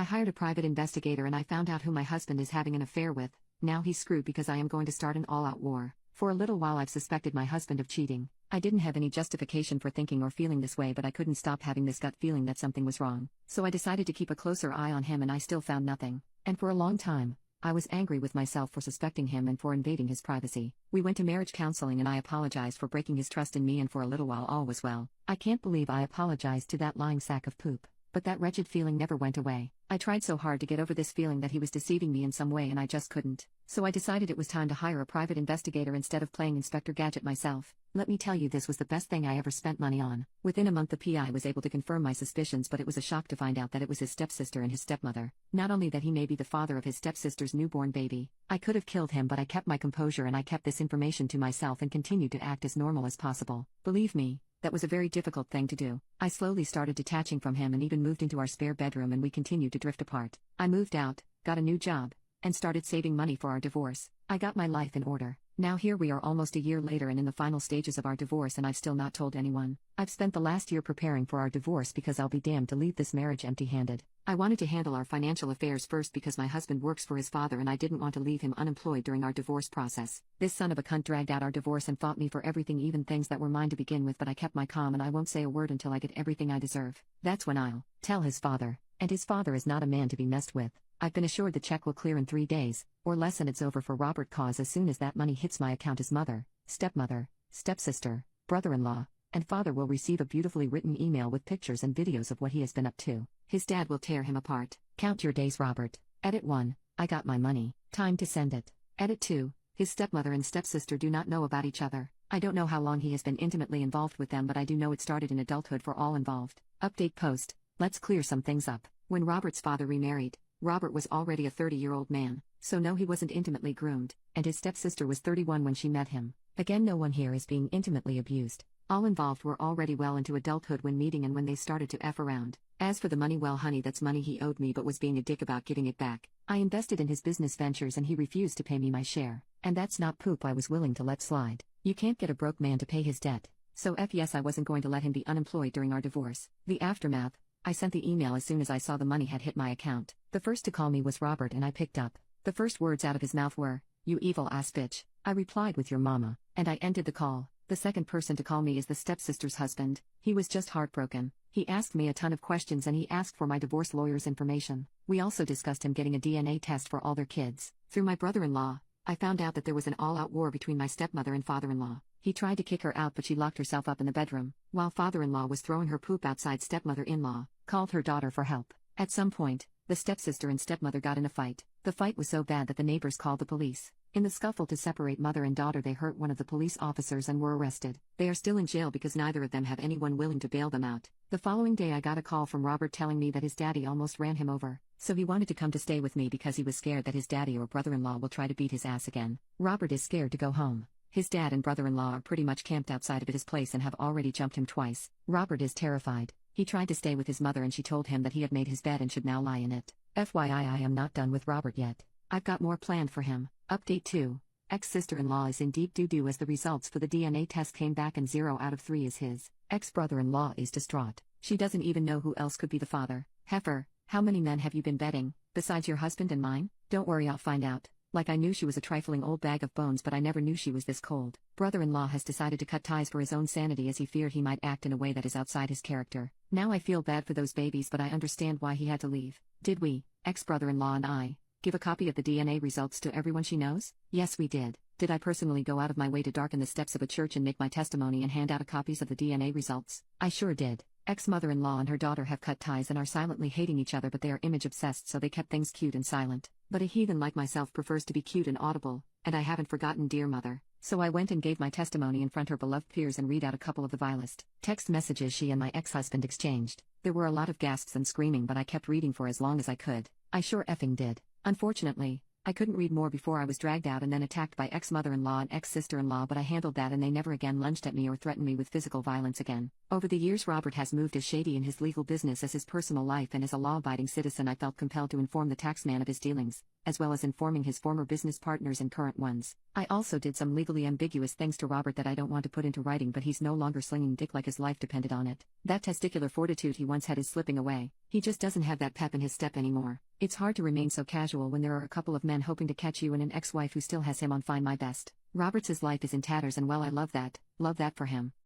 I hired a private investigator and I found out who my husband is having an affair with. Now he's screwed because I am going to start an all-out war. For a little while I've suspected my husband of cheating. I didn't have any justification for thinking or feeling this way, but I couldn't stop having this gut feeling that something was wrong. So I decided to keep a closer eye on him, and I still found nothing. And for a long time, I was angry with myself for suspecting him and for invading his privacy. We went to marriage counseling and I apologized for breaking his trust in me, and for a little while all was well. I can't believe I apologized to that lying sack of poop. But that wretched feeling never went away. I tried so hard to get over this feeling that he was deceiving me in some way, and I just couldn't. So I decided it was time to hire a private investigator instead of playing Inspector Gadget myself. Let me tell you, this was the best thing I ever spent money on. Within a month the PI was able to confirm my suspicions, but it was a shock to find out that it was his stepsister and his stepmother. Not only that he may be the father of his stepsister's newborn baby. I could have killed him, but I kept my composure and I kept this information to myself and continued to act as normal as possible. Believe me, that was a very difficult thing to do. I slowly started detaching from him and even moved into our spare bedroom, and we continued to drift apart. I moved out, got a new job, and started saving money for our divorce. I got my life in order. Now here we are almost a year later and in the final stages of our divorce, and I've still not told anyone. I've spent the last year preparing for our divorce because I'll be damned to leave this marriage empty-handed. I wanted to handle our financial affairs first because my husband works for his father and I didn't want to leave him unemployed during our divorce process. This son of a cunt dragged out our divorce and fought me for everything, even things that were mine to begin with, but I kept my calm and I won't say a word until I get everything I deserve. That's when I'll tell his father. And his father is not a man to be messed with. I've been assured the check will clear in 3 days, or less, and it's over for Robert, cause as soon as that money hits my account his mother, stepmother, stepsister, brother-in-law, and father will receive a beautifully written email with pictures and videos of what he has been up to. His dad will tear him apart. Count your days, Robert. Edit 1. I got my money. Time to send it. Edit 2. His stepmother and stepsister do not know about each other. I don't know how long he has been intimately involved with them, but I do know it started in adulthood for all involved. Update post. Let's clear some things up. When Robert's father remarried, Robert was already a 30-year-old man, so no, he wasn't intimately groomed, and his stepsister was 31 when she met him. Again, no one here is being intimately abused. All involved were already well into adulthood when meeting and when they started to F around. As for the money, well honey, that's money he owed me but was being a dick about giving it back. I invested in his business ventures and he refused to pay me my share. And that's not poop I was willing to let slide. You can't get a broke man to pay his debt. So yes, I wasn't going to let him be unemployed during our divorce. The aftermath. I sent the email as soon as I saw the money had hit my account. The first to call me was Robert and I picked up. The first words out of his mouth were, "You evil ass bitch." I replied with "Your mama," and I ended the call. The second person to call me is the stepsister's husband. He was just heartbroken. He asked me a ton of questions and he asked for my divorce lawyer's information. We also discussed him getting a DNA test for all their kids. Through my brother-in-law, I found out that there was an all-out war between my stepmother and father-in-law. He tried to kick her out but she locked herself up in the bedroom, while father-in-law was throwing her poop outside. Stepmother-in-law called her daughter for help. At some point, the stepsister and stepmother got in a fight. The fight was so bad that the neighbors called the police. In the scuffle to separate mother and daughter, they hurt one of the police officers and were arrested. They are still in jail because neither of them have anyone willing to bail them out. The following day I got a call from Robert telling me that his daddy almost ran him over, so he wanted to come to stay with me because he was scared that his daddy or brother-in-law will try to beat his ass again. Robert is scared to go home. His dad and brother-in-law are pretty much camped outside of his place and have already jumped him twice. Robert is terrified. He tried to stay with his mother and she told him that he had made his bed and should now lie in it. FYI, I am not done with Robert yet. I've got more planned for him. Update 2. Ex-sister-in-law is in deep doo-doo as the results for the DNA test came back and 0 out of 3 is his. Ex-brother-in-law is distraught. She doesn't even know who else could be the father. Heifer, how many men have you been betting, besides your husband and mine? Don't worry, I'll find out. Like, I knew she was a trifling old bag of bones, but I never knew she was this cold. Brother-in-law has decided to cut ties for his own sanity as he feared he might act in a way that is outside his character. Now I feel bad for those babies, but I understand why he had to leave. Did we, ex-brother-in-law and I, give a copy of the DNA results to everyone she knows? Yes, we did. Did I personally go out of my way to darken the steps of a church and make my testimony and hand out copies of the DNA results? I sure did. Ex-mother-in-law and her daughter have cut ties and are silently hating each other, but they are image-obsessed, so they kept things cute and silent. But a heathen like myself prefers to be cute and audible, and I haven't forgotten dear mother. So I went and gave my testimony in front her beloved peers and read out a couple of the vilest text messages she and my ex-husband exchanged. There were a lot of gasps and screaming, but I kept reading for as long as I could. I sure effing did. Unfortunately, I couldn't read more before I was dragged out and then attacked by ex-mother-in-law and ex-sister-in-law, but I handled that and they never again lunged at me or threatened me with physical violence again. Over the years, Robert has moved as shady in his legal business as his personal life, and as a law-abiding citizen I felt compelled to inform the taxman of his dealings, as well as informing his former business partners and current ones. I also did some legally ambiguous things to Robert that I don't want to put into writing, but he's no longer slinging dick like his life depended on it. That testicular fortitude he once had is slipping away. He just doesn't have that pep in his step anymore. It's hard to remain so casual when there are a couple of men hoping to catch you and an ex-wife who still has him on Find My Best. Robert's life is in tatters, and well, I love that for him.